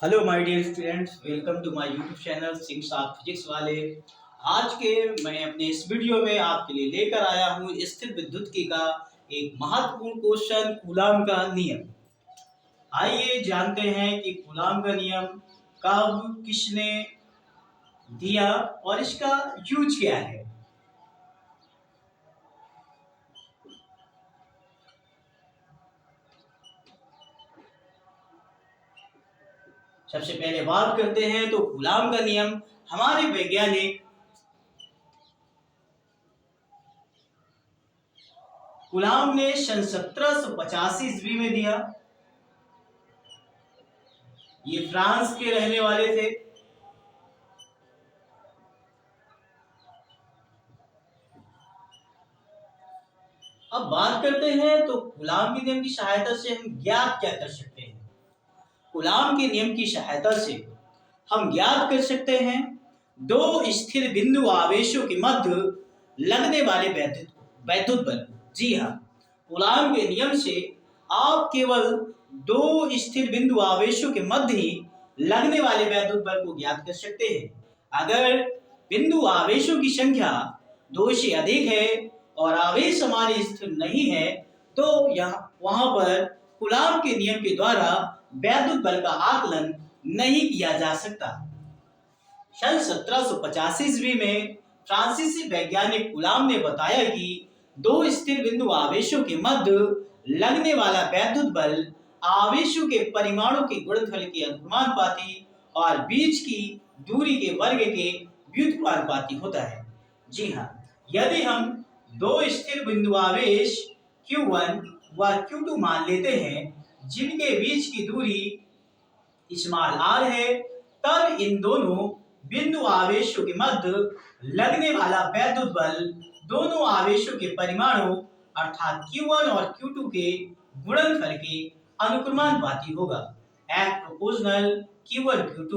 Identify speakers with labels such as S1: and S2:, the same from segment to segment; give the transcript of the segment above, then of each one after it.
S1: Hello my dear students, welcome to my YouTube channel Singh साथ physics वाले। आज के मैं अपने इस वीडियो में आपके लिए लेकर आया हूँ स्थिर विद्युत का एक महत्वपूर्ण क्वेश्चन, कूलाम का नियम। आइए जानते हैं कि कूलाम का नियम कब किसने दिया और इसका यूज क्या है। सबसे पहले बात करते हैं तो कूलाम का नियम हमारे वैज्ञानिक कूलाम ने सन 1785 ईस्वी में दिया। ये फ्रांस के रहने वाले थे। अब बात करते हैं तो कूलाम के नियम की सहायता से हम ज्ञात क्या कर सकते हैं। कूलाम के नियम की सहायता से हम ज्ञात कर सकते हैं दो स्थिर बिंदु आवेशों के मध्य लगने वाले वैद्युत बल। जी हाँ, कूलाम के नियम से आप केवल दो स्थिर बिंदु आवेशों के मध्य ही लगने वाले वैद्युत बल को ज्ञात कर सकते हैं। अगर बिंदु आवेशों की संख्या दो से अधिक है और आवेश हमारे स्थिर नहीं है तो यहाँ वहां पर कूलाम के नियम के द्वारा वैद्युत बल का आकलन नहीं किया जा सकता। सन 1785 ईस्वी में फ्रांसीसी वैज्ञानिक कूलाम ने बताया कि दो स्थिर बिंदु आवेशों के मध्य लगने वाला वैद्युत बल आवेशों के परिमाणों के गुणनफल के अनुपाती और बीच की दूरी के वर्ग के व्युत्क्रमानुपाती होता है। जी हाँ, यदि हम दो स्थिर बिंदु आवेश Q1 व Q2 मान लेते हैं जिनके बीच की दूरी स्मॉल r है, तब इन दोनों बिंदु आवेशों के मध्य लगने वाला वैद्युत बल दोनों आवेशों के परिमाणों अर्थात Q1 और Q2 के गुणनफल के अनुक्रमानुपाती होगा। F प्रोपोर्शनल Q1 Q2,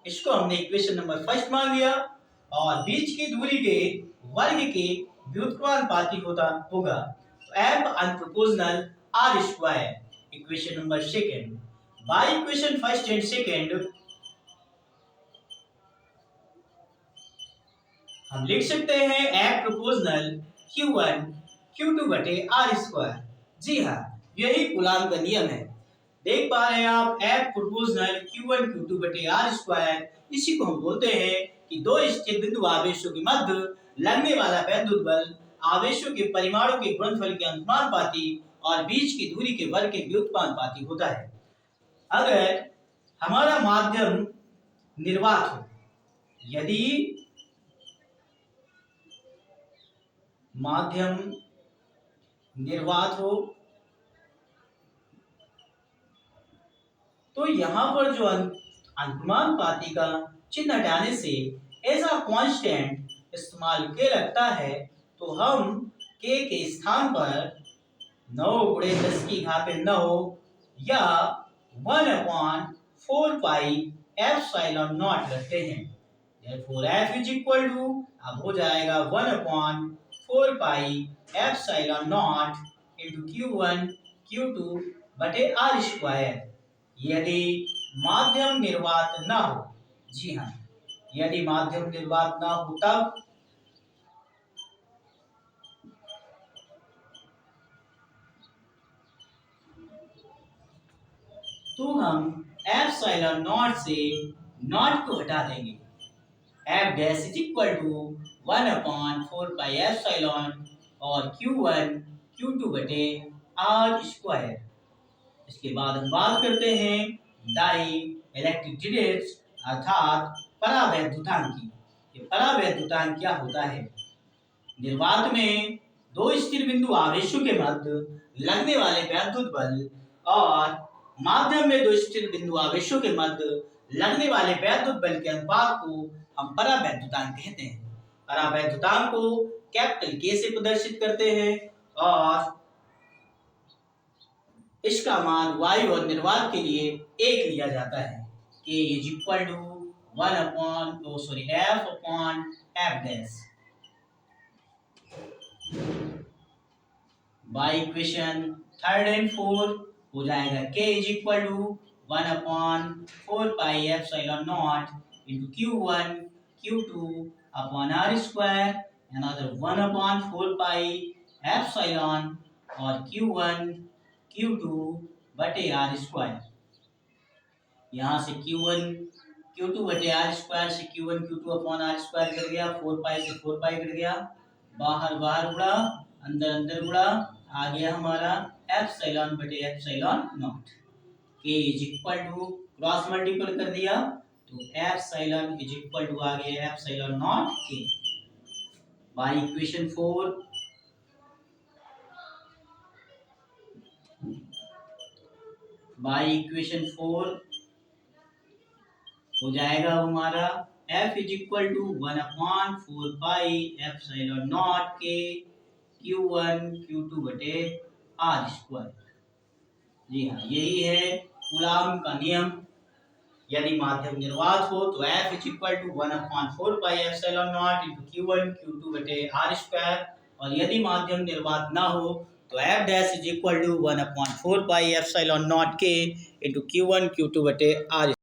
S1: इसको हमने इक्वेशन नंबर फर्स्ट मान लिया, और बीच की दूरी के वर्ग के व्युत्क्रमानुपाती होगा। F अनप्रोपोर्शनल R square, equation number second. By equation first and second हम लिख सकते हैं F प्रोपोर्शनल Q1 Q2 बटे R स्क्वायर। जी हाँ, यही कूलाम का नियम है। देख पा रहे हैं आप, F प्रोपोर्शनल Q1 Q2 बटे R स्क्वायर, इसी को हम बोलते हैं कि दो स्थिर बिंदु आवेशों के मध्य लगने वाला वैद्युत बल आवेशों के परिमाणों के गुणनफल के अनुपाती और बीच की दूरी के वर्ग के व्युत्क्रमानुपाती होता है। अगर हमारा माध्यम निर्वात हो, यदि माध्यम निर्वात हो तो यहां पर जो अनुक्रमानुपाती का चिन्ह हटाने से ऐसा कांस्टेंट इस्तेमाल के लगता है तो हम k के स्थान पर 9 गुणे 10 की घात 9 या 1/4 पाई एप्सिलॉन नॉट रखते हैं। Therefore F is equal to, अब हो जाएगा 1/4 pi epsilon not into Q1 Q2 बटे R स्क्वायर, यदि माध्यम निर्वात ना हो। जी हाँ, यदि माध्यम निर्वात ना हो तब तो हम एप्सिलॉन नॉट से नॉट को हटा देंगे। F dash is equal to 1/4 pi epsilon और Q1 Q2 बटे R स्क्वायर। इसके बाद हम बात करते हैं डाई इलेक्ट्रिक डिटेल्स अर्थात परावैद्युतांक की। ये परावैद्युतांक क्या होता है? निर्वात में दो स्थिर बिंदु आवेशों के मध्य लगने वाले वैद्युत बल और माध्यम में दो स्थिर बिंदु आवेशों के मध्य लगने वाले वैद्युत बल के अनुपात को हम परावैद्युतांक कहते हैं। परावैद्युतांक को कैपिटल K से प्रदर्शित करते हैं और इसका मान वायु और निर्वात के लिए 1 लिया जाता है। K is equal to F upon F dash. By equation third and fourth हो जाएगा K is equal to 1/4πε0 into Q1 Q2 upon R square, another 1/4πε और Q1 Q2 बटे R स्क्वायर। यहाँ से Q1 Q2 बटे R स्क्वायर से Q1 Q2 upon R square cut गया, 4 से 4 कट गया, बाहर बाहर गुड़ा, अंदर अंदर गुड़ा, आ गया हमारा एप्सिलॉन बटे epsilon naught. K is equal to cross multiple कर दिया तो एप्सिलॉन इज इक्वल टू आ गया epsilon naught K। By equation 4 हो जाएगा हमारा F इज इक्वल टू 1/4πε0 के Q1 Q2 बटे R स्क्वायर। जी हाँ, यही है कूलाम का नियम। यदि माध्यम निर्वात हो तो F is equal to 1/4πε0 into Q1 Q2 बटे R स्क्वायर, और यदि माध्यम निर्वात ना हो तो F dash is equal to 1/4πε0 के इंटू Q1 Q2 बटे R।